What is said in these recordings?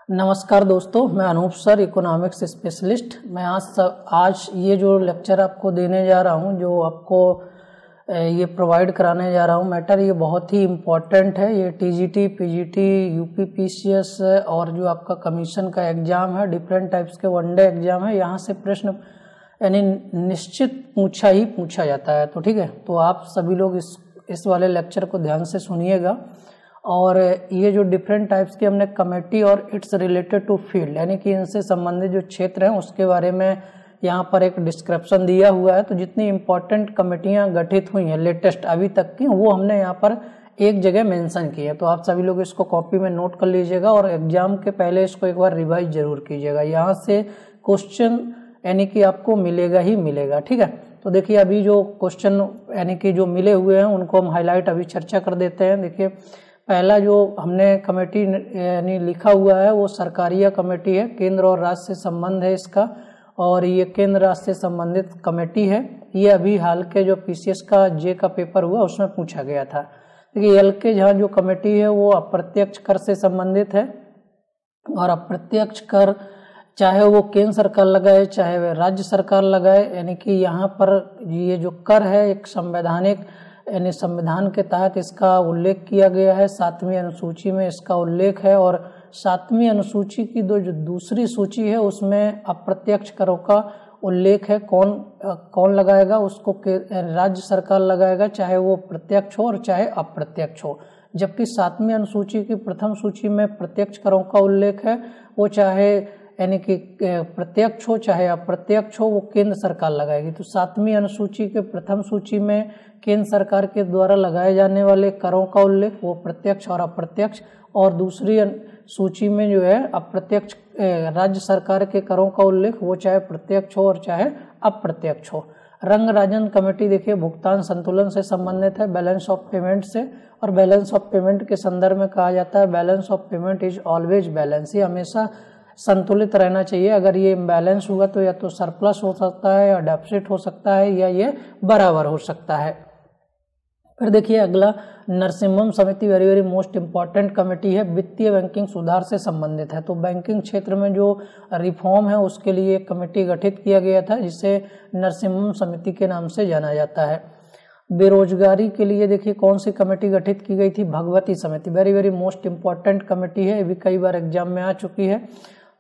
नमस्कार दोस्तों, मैं अनूप सर, इकोनॉमिक्स स्पेशलिस्ट। मैं आज ये जो लेक्चर आपको देने जा रहा हूँ, जो आपको ये प्रोवाइड कराने जा रहा हूँ मैटर, ये बहुत ही इम्पोर्टेंट है। ये टीजीटी, पीजीटी, यूपी पीसीएस और जो आपका कमीशन का एग्ज़ाम है, डिफरेंट टाइप्स के वनडे एग्ज़ाम है, यहाँ से प्रश्न यानी निश्चित पूछा जाता है। तो ठीक है, तो आप सभी लोग इस वाले लेक्चर को ध्यान से सुनिएगा। और ये जो डिफरेंट टाइप्स की हमने कमेटी और इट्स रिलेटेड टू फील्ड यानी कि इनसे संबंधित जो क्षेत्र हैं उसके बारे में यहाँ पर एक डिस्क्रिप्शन दिया हुआ है। तो जितनी इम्पोर्टेंट कमेटियाँ गठित हुई हैं लेटेस्ट अभी तक की, वो हमने यहाँ पर एक जगह मेंशन की है। तो आप सभी लोग इसको कॉपी में नोट कर लीजिएगा और एग्जाम के पहले इसको एक बार रिवाइज जरूर कीजिएगा। यहाँ से क्वेश्चन यानी कि आपको मिलेगा ही मिलेगा। ठीक है, तो देखिए अभी जो क्वेश्चन यानी कि जो मिले हुए हैं उनको हम हाईलाइट अभी चर्चा कर देते हैं। देखिए पहला जो हमने कमेटी यानी लिखा हुआ है वो सरकारिया कमेटी है, केंद्र और राज्य से संबंध है इसका, और ये केंद्र राज्य से संबंधित कमेटी है। ये अभी हाल के जो पीसीएस का जे का पेपर हुआ उसमें पूछा गया था। देखिए एल के जहाँ जो कमेटी है वो अप्रत्यक्ष कर से संबंधित है, और अप्रत्यक्ष कर चाहे वो केंद्र सरकार लगाए चाहे वह राज्य सरकार लगाए, यानी कि यहाँ पर ये जो कर है एक संवैधानिक यानी संविधान के तहत इसका उल्लेख किया गया है। 7वीं अनुसूची में इसका उल्लेख है, और 7वीं अनुसूची की जो दूसरी सूची है उसमें अप्रत्यक्ष करों का उल्लेख है। कौन लगाएगा उसको राज्य सरकार लगाएगा, चाहे वो प्रत्यक्ष हो और चाहे अप्रत्यक्ष हो। जबकि 7वीं अनुसूची की प्रथम सूची में प्रत्यक्ष करों का उल्लेख है, वो चाहे यानी कि प्रत्यक्ष हो चाहे अप्रत्यक्ष हो वो केंद्र सरकार लगाएगी। तो 7वीं अनुसूची के प्रथम सूची में केंद्र सरकार के द्वारा लगाए जाने वाले करों का उल्लेख वो प्रत्यक्ष और अप्रत्यक्ष, और दूसरी सूची में जो है अप्रत्यक्ष राज्य सरकार के करों का उल्लेख वो चाहे प्रत्यक्ष हो और चाहे अप्रत्यक्ष हो। रंगराजन कमेटी देखिए भुगतान संतुलन से संबंधित है, बैलेंस ऑफ पेमेंट से, और बैलेंस ऑफ पेमेंट के संदर्भ में कहा जाता है balance of payment is always balance. ये हमेशा संतुलित रहना चाहिए। अगर ये इम्बैलेंस हुआ तो या तो सरप्लस हो सकता है या डेफिसिट हो सकता है या ये बराबर हो सकता है। फिर देखिए अगला नरसिम्हम समिति very very most important committee है, वित्तीय बैंकिंग सुधार से संबंधित है। तो बैंकिंग क्षेत्र में जो रिफॉर्म है उसके लिए एक कमेटी गठित किया गया था जिसे नरसिम्हम समिति के नाम से जाना जाता है। बेरोजगारी के लिए देखिए कौन सी कमेटी गठित की गई थी, भगवती समिति, very very most important committee है, ये भी कई बार एग्जाम में आ चुकी है।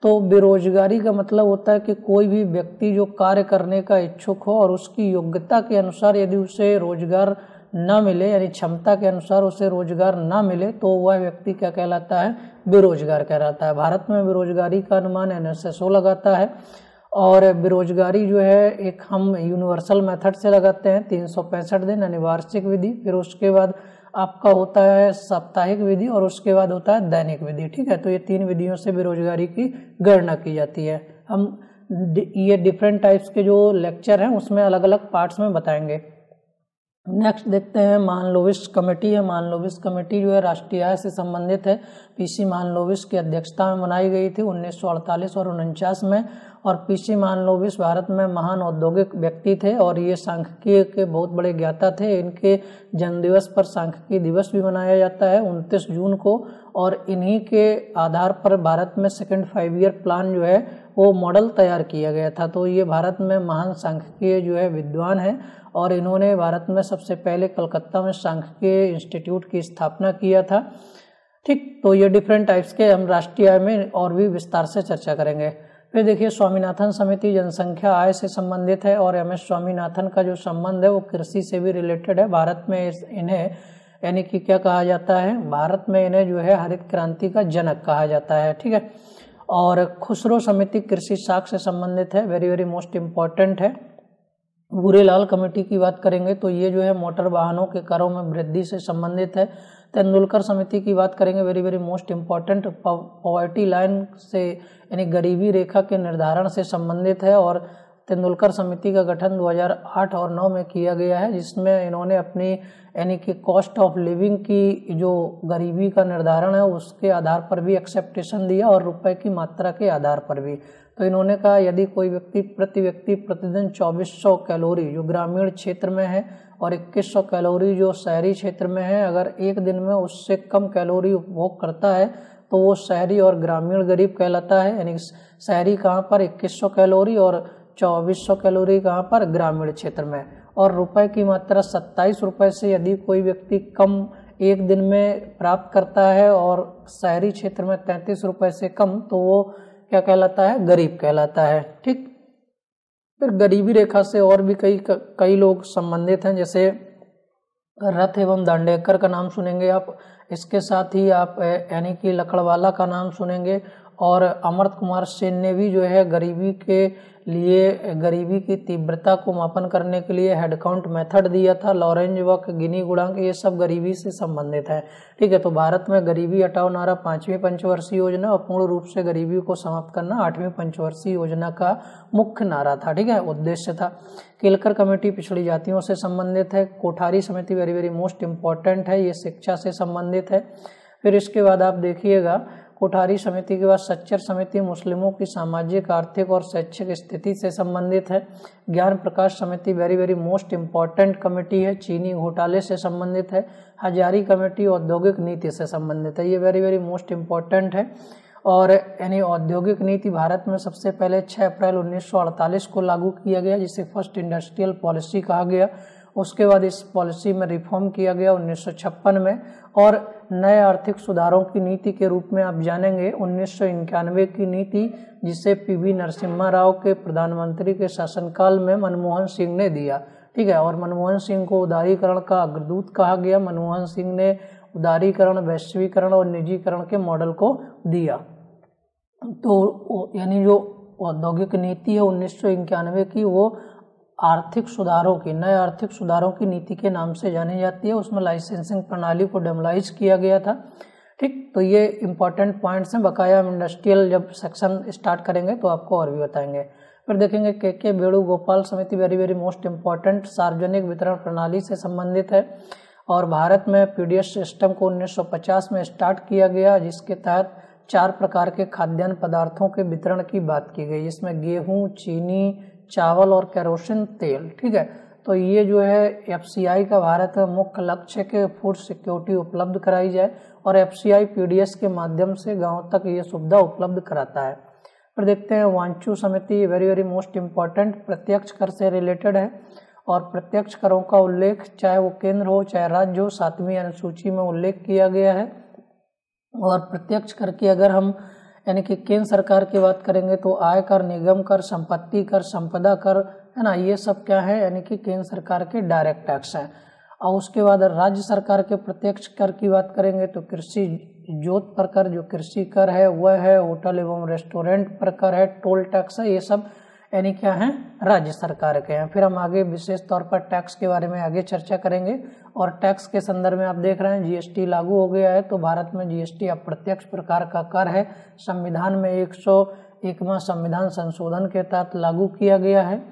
तो बेरोजगारी का मतलब होता है कि कोई भी व्यक्ति जो कार्य करने का इच्छुक हो और उसकी योग्यता के अनुसार यदि उसे रोजगार ना मिले यानी क्षमता के अनुसार उसे रोजगार ना मिले तो वह व्यक्ति क्या कहलाता है, बेरोजगार कहलाता है। भारत में बेरोजगारी का अनुमान एनएसएसओ लगाता है, और बेरोजगारी जो है एक हम यूनिवर्सल मेथड से लगाते हैं 365 दिन यानी वार्षिक विधि, फिर उसके बाद आपका होता है साप्ताहिक विधि, और उसके बाद होता है दैनिक विधि। ठीक है, तो ये 3 विधियों से बेरोजगारी की गणना की जाती है। हम ये डिफरेंट टाइप्स के जो लेक्चर हैं उसमें अलग अलग पार्ट्स में बताएंगे। नेक्स्ट देखते हैं मानलोविस कमेटी है। मानलोविस कमेटी जो है राष्ट्रीय आय से संबंधित है। पीसी मानलोविस की अध्यक्षता में बनाई गई थी 1948 और 49 में, और पीसी मानलोविस भारत में महान औद्योगिक व्यक्ति थे और ये सांख्यिकी के बहुत बड़े ज्ञाता थे। इनके जन्मदिवस पर सांख्यिकी दिवस भी मनाया जाता है 29 जून को, और इन्हीं के आधार पर भारत में सेकंड 5 ईयर प्लान जो है वो मॉडल तैयार किया गया था। तो ये भारत में महान सांख्यिकीय जो है विद्वान है, और इन्होंने भारत में सबसे पहले कलकत्ता में सांख्यिकीय इंस्टीट्यूट की स्थापना किया था। ठीक, तो ये डिफरेंट टाइप्स के हम राष्ट्रीय आय में और भी विस्तार से चर्चा करेंगे। फिर देखिए स्वामीनाथन समिति जनसंख्या आय से संबंधित है, और एमएस स्वामीनाथन का जो संबंध है वो कृषि से भी रिलेटेड है। भारत में इन्हें यानी कि क्या कहा जाता है, भारत में इन्हें जो है हरित क्रांति का जनक कहा जाता है। ठीक है, और खुसरो समिति कृषि साख से संबंधित है, वेरी वेरी मोस्ट इम्पॉर्टेंट है। भूरेलाल कमेटी की बात करेंगे तो ये जो है मोटर वाहनों के करों में वृद्धि से संबंधित है। तेंदुलकर समिति की बात करेंगे, very very most important, poverty line से यानी गरीबी रेखा के निर्धारण से संबंधित है, और तेंदुलकर समिति का गठन 2008 और 9 में किया गया है, जिसमें इन्होंने अपनी यानी कि कॉस्ट ऑफ लिविंग की जो गरीबी का निर्धारण है उसके आधार पर भी एक्सेप्टेशन दिया और रुपए की मात्रा के आधार पर भी। तो इन्होंने कहा यदि कोई व्यक्ति प्रतिदिन 2400 कैलोरी जो ग्रामीण क्षेत्र में है और 2100 कैलोरी जो शहरी क्षेत्र में है, अगर एक दिन में उससे कम कैलोरी उपभोग करता है तो वो शहरी और ग्रामीण गरीब कहलाता है। यानी शहरी कहाँ पर 2100 कैलोरी और 2400 कैलोरी कहाँ पर, ग्रामीण क्षेत्र में। और रुपए की मात्रा 27 रुपये से यदि कोई व्यक्ति कम एक दिन में प्राप्त करता है और शहरी क्षेत्र में 33 रुपये से कम, तो वो क्या कहलाता है, गरीब कहलाता है। ठीक, फिर गरीबी रेखा से और भी कई लोग संबंधित हैं, जैसे रथ एवं दांडेकर का नाम सुनेंगे आप, इसके साथ ही आप यानी कि लकड़वाला का नाम सुनेंगे। और अमर्त कुमार सेन ने भी जो है गरीबी के लिए, गरीबी की तीव्रता को मापन करने के लिए हेडकाउंट मेथड दिया था। लॉरेंज वक्र, गिनी गुणांक, ये सब गरीबी से संबंधित है। ठीक है, तो भारत में गरीबी हटाओ नारा 5वीं पंचवर्षीय योजना और पूर्ण रूप से गरीबी को समाप्त करना 8वीं पंचवर्षीय योजना का मुख्य नारा था। ठीक है, उद्देश्य था। केलकर कमेटी पिछड़ी जातियों से संबंधित है। कोठारी समिति वेरी वेरी मोस्ट इम्पॉर्टेंट है, ये शिक्षा से संबंधित है। फिर इसके बाद आप देखिएगा, कोठारी समिति के बाद सच्चर समिति मुस्लिमों की सामाजिक, आर्थिक और शैक्षिक स्थिति से संबंधित है। ज्ञान प्रकाश समिति very very most important committee है, चीनी घोटाले से संबंधित है। हजारी कमेटी औद्योगिक नीति से संबंधित है, ये वेरी वेरी मोस्ट इम्पॉर्टेंट है। और यानी औद्योगिक नीति भारत में सबसे पहले 6 अप्रैल 1948 को लागू किया गया, जिसे फर्स्ट इंडस्ट्रियल पॉलिसी कहा गया। उसके बाद इस पॉलिसी में रिफॉर्म किया गया 1956 में। और नए आर्थिक सुधारों की नीति के रूप में आप जानेंगे 1991 की नीति, जिसे पीवी नरसिम्हा राव के प्रधानमंत्री के शासनकाल में मनमोहन सिंह ने दिया। ठीक है, और मनमोहन सिंह को उदारीकरण का अग्रदूत कहा गया। मनमोहन सिंह ने उदारीकरण, वैश्वीकरण और निजीकरण के मॉडल को दिया। तो यानी जो औद्योगिक नीति है 1991 की, वो आर्थिक सुधारों की, नए आर्थिक सुधारों की नीति के नाम से जानी जाती है। उसमें लाइसेंसिंग प्रणाली को डेमोलाइज किया गया था। ठीक, तो ये इंपॉर्टेंट पॉइंट्स हैं। बकाया इंडस्ट्रियल जब सेक्शन स्टार्ट करेंगे तो आपको और भी बताएंगे। फिर देखेंगे के वेणुगोपाल समिति वेरी वेरी मोस्ट इम्पॉर्टेंट, सार्वजनिक वितरण प्रणाली से संबंधित है। और भारत में पीडीएस सिस्टम को 1950 में स्टार्ट किया गया, जिसके तहत 4 प्रकार के खाद्यान्न पदार्थों के वितरण की बात की गई, जिसमें गेहूँ, चीनी, चावल और केरोसिन तेल। ठीक है, तो ये जो है एफसीआई का भारत में मुख्य लक्ष्य है कि फूड सिक्योरिटी उपलब्ध कराई जाए, और एफसीआई पीडीएस के माध्यम से गांव तक ये सुविधा उपलब्ध कराता है। फिर देखते हैं वांचू समिति वेरी वेरी मोस्ट इम्पॉर्टेंट, प्रत्यक्ष कर से रिलेटेड है। और प्रत्यक्ष करों का उल्लेख चाहे वो केंद्र हो चाहे राज्य हो, 7वीं अनुसूची में उल्लेख किया गया है। और प्रत्यक्ष कर की अगर हम यानी कि केंद्र सरकार की बात करेंगे तो आय कर, निगम कर, संपत्ति कर, संपदा कर, है ना, ये सब क्या है, यानी कि केंद्र सरकार के डायरेक्ट टैक्स हैं। और उसके बाद राज्य सरकार के प्रत्यक्ष कर की बात करेंगे तो कृषि जोत पर कर जो कृषि कर है वह है, होटल एवं रेस्टोरेंट पर कर है, टोल टैक्स है, ये सब यानी क्या है, राज्य सरकार के हैं। फिर हम आगे विशेष तौर पर टैक्स के बारे में आगे चर्चा करेंगे। और टैक्स के संदर्भ में आप देख रहे हैं जीएसटी लागू हो गया है, तो भारत में जीएसटी अप्रत्यक्ष प्रकार का कर है। संविधान में 101वां संविधान संशोधन के तहत लागू किया गया है।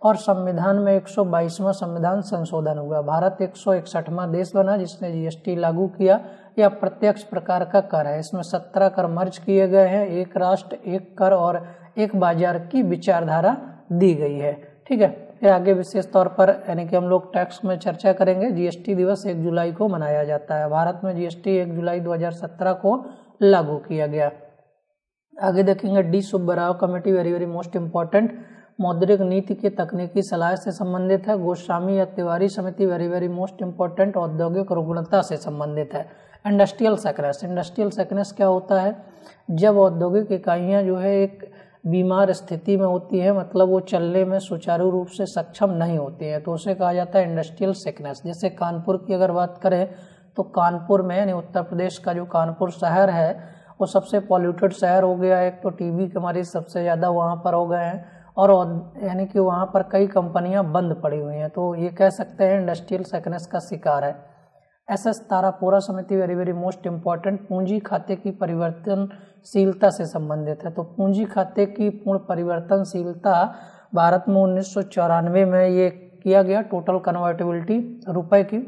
और संविधान में 122वां संविधान संशोधन हुआ। भारत 161वां देश बना जिसने जीएसटी लागू किया। यह प्रत्यक्ष प्रकार का कर है। इसमें 17 कर मर्ज किए गए हैं, एक राष्ट्र एक कर और एक बाजार की विचारधारा दी गई है। ठीक है, फिर आगे विशेष तौर पर यानी कि हम लोग टैक्स में चर्चा करेंगे। जीएसटी दिवस 1 जुलाई को मनाया जाता है। भारत में जीएसटी 1 जुलाई 2017 को लागू किया गया। आगे देखेंगे D Subbarao committee very very most important, मौद्रिक नीति की तकनीकी सलाह से संबंधित है। गोस्वामी या तिवारी समिति वेरी वेरी मोस्ट इम्पॉर्टेंट, औद्योगिक रुग्णता से संबंधित है। इंडस्ट्रियल सेक्नेस, इंडस्ट्रियल सेक्नेस क्या होता है, जब औद्योगिक इकाइयाँ जो है एक बीमार स्थिति में होती है, मतलब वो चलने में सुचारू रूप से सक्षम नहीं होती है, तो उसे कहा जाता है इंडस्ट्रियल सिकनेस। जैसे कानपुर की अगर बात करें तो कानपुर में यानी उत्तर प्रदेश का जो कानपुर शहर है वो सबसे पॉल्यूटेड शहर हो गया है। एक तो टीबी के मरीज सबसे ज़्यादा वहाँ पर हो गए हैं और यानी कि वहाँ पर कई कंपनियाँ बंद पड़ी हुई हैं, तो ये कह सकते हैं इंडस्ट्रियल सिकनेस का शिकार है। एसएस तारापुरा समिति वेरी वेरी मोस्ट इम्पॉर्टेंट, पूंजी खाते की परिवर्तनशीलता से संबंधित है। तो पूंजी खाते की पूर्ण परिवर्तनशीलता भारत में 1994 में ये किया गया, टोटल कन्वर्टिबिलिटी रुपए की।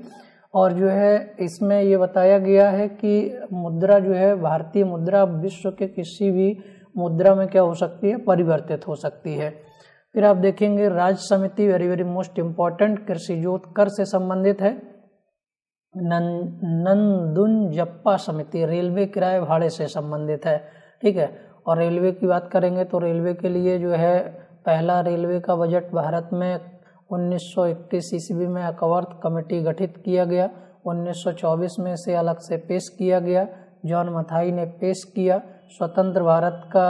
और जो है इसमें ये बताया गया है कि मुद्रा जो है भारतीय मुद्रा विश्व के किसी भी मुद्रा में क्या हो सकती है, परिवर्तित हो सकती है। फिर आप देखेंगे राज्य समिति वेरी वेरी मोस्ट इम्पॉर्टेंट, कृषि जोत कर से संबंधित है। नंदुनजप्पा समिति रेलवे किराए भाड़े से संबंधित है, ठीक है। और रेलवे की बात करेंगे तो रेलवे के लिए जो है पहला रेलवे का बजट भारत में 1931 ईस्वी में अकवर्थ कमेटी गठित किया गया। 1924 में इसे अलग से पेश किया गया, जॉन मथाई ने पेश किया। स्वतंत्र भारत का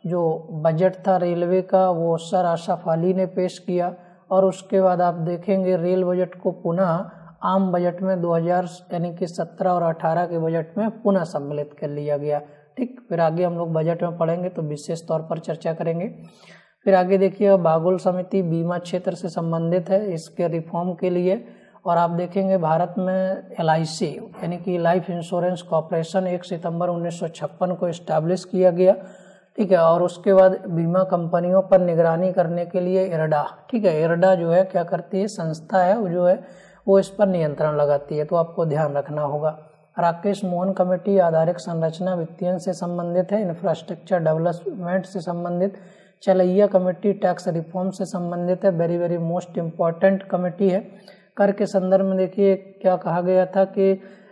जो बजट था रेलवे का वो सर आशफ अली ने पेश किया। और उसके बाद आप देखेंगे रेल बजट को पुनः आम बजट में 2000 यानी कि 17 और 18 के बजट में पुनः सम्मिलित कर लिया गया, ठीक। फिर आगे हम लोग बजट में पढ़ेंगे तो विशेष तौर पर चर्चा करेंगे। फिर आगे देखिए बागुल समिति बीमा क्षेत्र से संबंधित है, इसके रिफॉर्म के लिए। और आप देखेंगे भारत में LIC यानी कि लाइफ इंश्योरेंस कॉर्पोरेशन 1 सितंबर 1956 को इस्टेब्लिश किया गया, ठीक है। और उसके बाद बीमा कंपनियों पर निगरानी करने के लिए IRDA, ठीक है, IRDA जो है क्या करती है, संस्था है वो जो है वो इस पर नियंत्रण लगाती है, तो आपको ध्यान रखना होगा। राकेश मोहन कमेटी आधारिक संरचना वित्तीयन से संबंधित है, इंफ्रास्ट्रक्चर डेवलपमेंट से संबंधित। चलैया कमेटी टैक्स रिफॉर्म से संबंधित है, very very most important committee है। कर के संदर्भ में देखिए क्या कहा गया था कि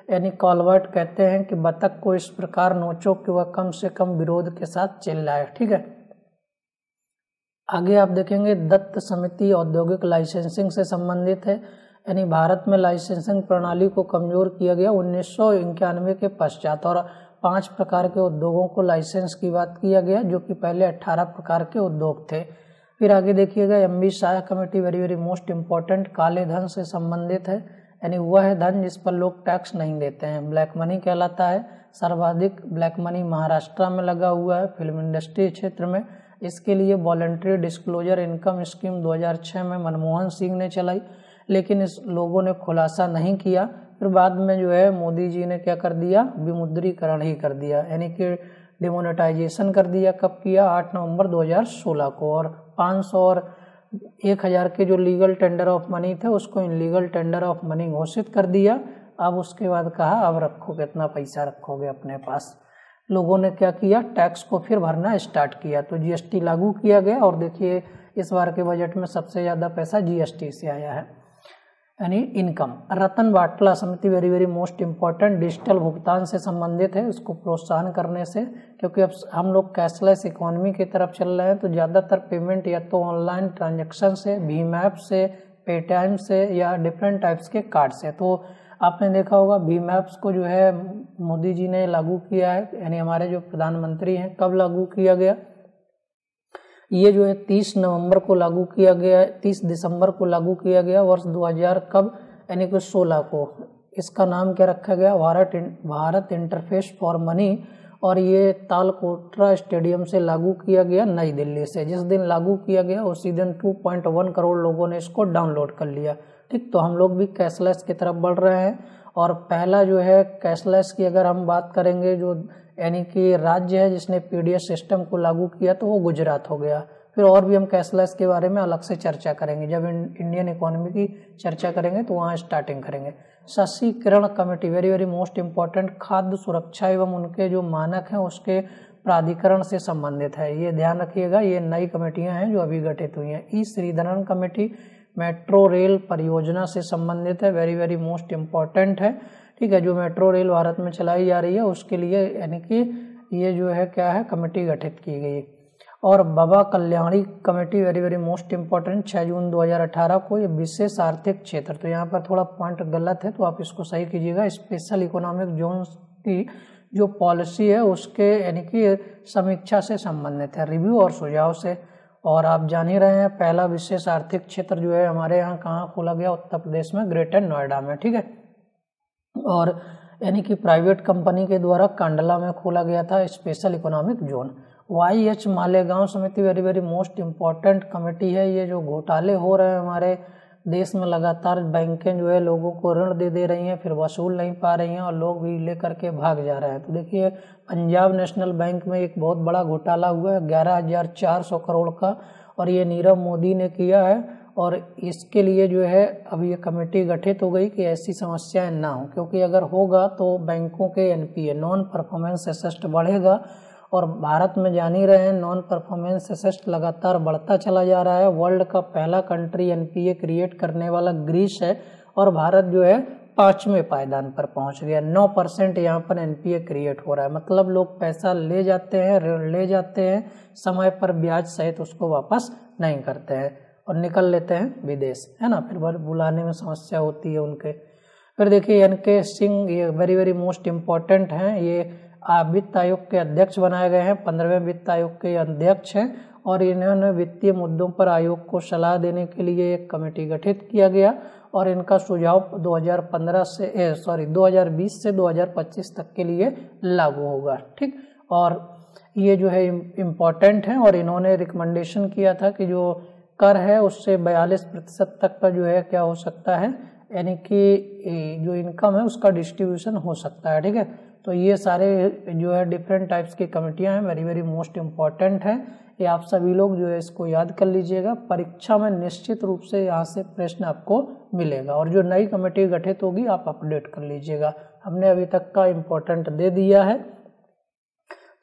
यानी कॉलवर्ट कहते हैं कि बतख को इस प्रकार नोचो कि वह कम से कम विरोध के साथ चिल्लाए, ठीक है। आगे आप देखेंगे दत्त समिति औद्योगिक लाइसेंसिंग से संबंधित है, यानी भारत में लाइसेंसिंग प्रणाली को कमजोर किया गया 1991 के पश्चात। और 5 प्रकार के उद्योगों को लाइसेंस की बात किया गया, जो कि पहले 18 प्रकार के उद्योग थे। फिर आगे देखिएगा MB Shah committee very very most important काले धन से संबंधित है, यानी वह है धन जिस पर लोग टैक्स नहीं देते हैं, ब्लैक मनी कहलाता है। सर्वाधिक ब्लैक मनी महाराष्ट्र में लगा हुआ है, फिल्म इंडस्ट्री क्षेत्र में। इसके लिए वॉलंटरी डिस्क्लोजर इनकम स्कीम 2006 में मनमोहन सिंह ने चलाई, लेकिन इस लोगों ने खुलासा नहीं किया। फिर बाद में जो है मोदी जी ने क्या कर दिया, विमुद्रीकरण ही कर दिया, यानी कि डिमोनेटाइजेशन कर दिया। कब किया, 8 नवंबर 2016 को। और 500 और 1000 के जो लीगल टेंडर ऑफ मनी थे उसको इनलीगल टेंडर ऑफ मनी घोषित कर दिया। अब उसके बाद कहा अब रखो, कितना पैसा रखोगे अपने पास। लोगों ने क्या किया, टैक्स को फिर भरना स्टार्ट किया, तो GST लागू किया गया। और देखिए इस बार के बजट में सबसे ज़्यादा पैसा GST से आया है, यानी इनकम। रतन बाटला समिति very very most important digital भुगतान से संबंधित है, उसको प्रोत्साहन करने से, क्योंकि अब हम लोग कैशलेस इकोनॉमी की तरफ चल रहे हैं, तो ज़्यादातर पेमेंट या तो ऑनलाइन ट्रांजैक्शन से, भीम ऐप से, पेटीएम से या डिफरेंट टाइप्स के कार्ड से। तो आपने देखा होगा भीम ऐप्स को जो है मोदी जी ने लागू किया है, यानी हमारे जो प्रधानमंत्री हैं। कब लागू किया गया, ये जो है 30 नवंबर को लागू किया गया, 30 दिसंबर को लागू किया गया वर्ष 2000, कब, यानी कि 16 को। इसका नाम क्या रखा गया, भारत इंटरफेस फॉर मनी। और ये तालकोटरा स्टेडियम से लागू किया गया नई दिल्ली से। जिस दिन लागू किया गया उसी दिन 2.1 करोड़ लोगों ने इसको डाउनलोड कर लिया, ठीक। तो हम लोग भी कैशलेस की तरफ बढ़ रहे हैं। और पहला जो है कैशलेस की अगर हम बात करेंगे, जो यानी कि राज्य है जिसने PDS सिस्टम को लागू किया, तो वो गुजरात हो गया। फिर और भी हम कैशलेस के बारे में अलग से चर्चा करेंगे, जब इंडियन इकोनॉमी की चर्चा करेंगे तो वहाँ स्टार्टिंग करेंगे। Shashi Kiran committee very very most important खाद्य सुरक्षा एवं उनके जो मानक हैं उसके प्राधिकरण से संबंधित है, ये ध्यान रखिएगा। ये नई कमेटियाँ हैं जो अभी गठित हुई हैं। श्रीधरन कमेटी मेट्रो रेल परियोजना से संबंधित है, वेरी वेरी मोस्ट इम्पॉर्टेंट है, ठीक है। जो मेट्रो रेल भारत में चलाई जा रही है उसके लिए, यानी कि ये जो है क्या है, कमेटी गठित की गई। और Baba Kalyani committee very very most important 6 जून 2018 को। ये विशेष आर्थिक क्षेत्र, तो यहाँ पर थोड़ा पॉइंट गलत है तो आप इसको सही कीजिएगा। स्पेशल इकोनॉमिक जोन की जो पॉलिसी है उसके यानी कि समीक्षा से संबंधित है, रिव्यू और सुझाव से। और आप जान ही रहे हैं पहला विशेष आर्थिक क्षेत्र जो है हमारे यहाँ कहाँ खोला गया, उत्तर प्रदेश में ग्रेटर नोएडा में, ठीक है। और यानी कि प्राइवेट कंपनी के द्वारा कांडला में खोला गया था special economic zone. YH Malegaon समिति very very most important committee है। ये जो घोटाले हो रहे हैं हमारे देश में, लगातार बैंकें जो है लोगों को ऋण दे रही हैं, फिर वसूल नहीं पा रही हैं और लोग भी लेकर के भाग जा रहे हैं। तो देखिए पंजाब नेशनल बैंक में एक बहुत बड़ा घोटाला हुआ है 11,400 करोड़ का, और ये नीरव मोदी ने किया है। और इसके लिए जो है अब ये कमेटी गठित हो गई कि ऐसी समस्याएं ना हो, क्योंकि अगर होगा तो बैंकों के NPA नॉन परफॉर्मेंस असेस्ट बढ़ेगा। और भारत में जान ही रहे हैं नॉन परफॉर्मेंस असेस्ट लगातार बढ़ता चला जा रहा है। वर्ल्ड का पहला कंट्री NPA क्रिएट करने वाला ग्रीस है, और भारत जो है 5वें पायदान पर पहुंच गया। 9% यहाँ पर एनपीए क्रिएट हो रहा है, मतलब लोग पैसा ले जाते हैं समय पर ब्याज सहित उसको वापस नहीं करते हैं और निकल लेते हैं विदेश, है ना। फिर बुलाने में समस्या होती है उनके। फिर देखिए एनके सिंह, ये वेरी वेरी मोस्ट इम्पॉर्टेंट हैं, ये वित्त आयोग के अध्यक्ष बनाए गए हैं, 15वें वित्त आयोग के अध्यक्ष हैं और इन्होंने वित्तीय मुद्दों पर आयोग को सलाह देने के लिए एक कमेटी गठित किया गया और इनका सुझाव 2020 से 2025 तक के लिए लागू होगा, ठीक। और ये जो है इम्पॉर्टेंट है और इन्होंने रिकमेंडेशन किया था कि जो कर है उससे 42% तक का जो है क्या हो सकता है, यानी कि जो इनकम है उसका डिस्ट्रीब्यूशन हो सकता है, ठीक है। तो ये सारे जो है डिफरेंट टाइप्स की कमेटियां हैं, वेरी वेरी मोस्ट इम्पॉर्टेंट है। ये आप सभी लोग जो है इसको याद कर लीजिएगा, परीक्षा में निश्चित रूप से यहाँ से प्रश्न आपको मिलेगा और जो नई कमेटी गठित होगी आप अपडेट कर लीजिएगा। हमने अभी तक का इम्पोर्टेंट दे दिया है।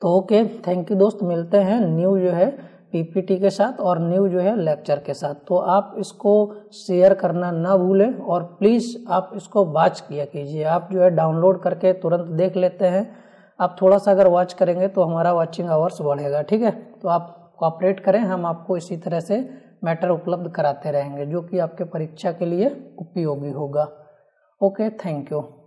तो ओके, थैंक यू दोस्त, मिलते हैं न्यू जो है पीपीटी के साथ और न्यू जो है लेक्चर के साथ। तो आप इसको शेयर करना ना भूलें और प्लीज़ आप इसको वॉच किया कीजिए। आप जो है डाउनलोड करके तुरंत देख लेते हैं, आप थोड़ा सा अगर वॉच करेंगे तो हमारा वॉचिंग आवर्स बढ़ेगा, ठीक है। तो आप कोऑपरेट करें, हम आपको इसी तरह से मैटर उपलब्ध कराते रहेंगे जो कि आपके परीक्षा के लिए उपयोगी होगा। Okay, thank you.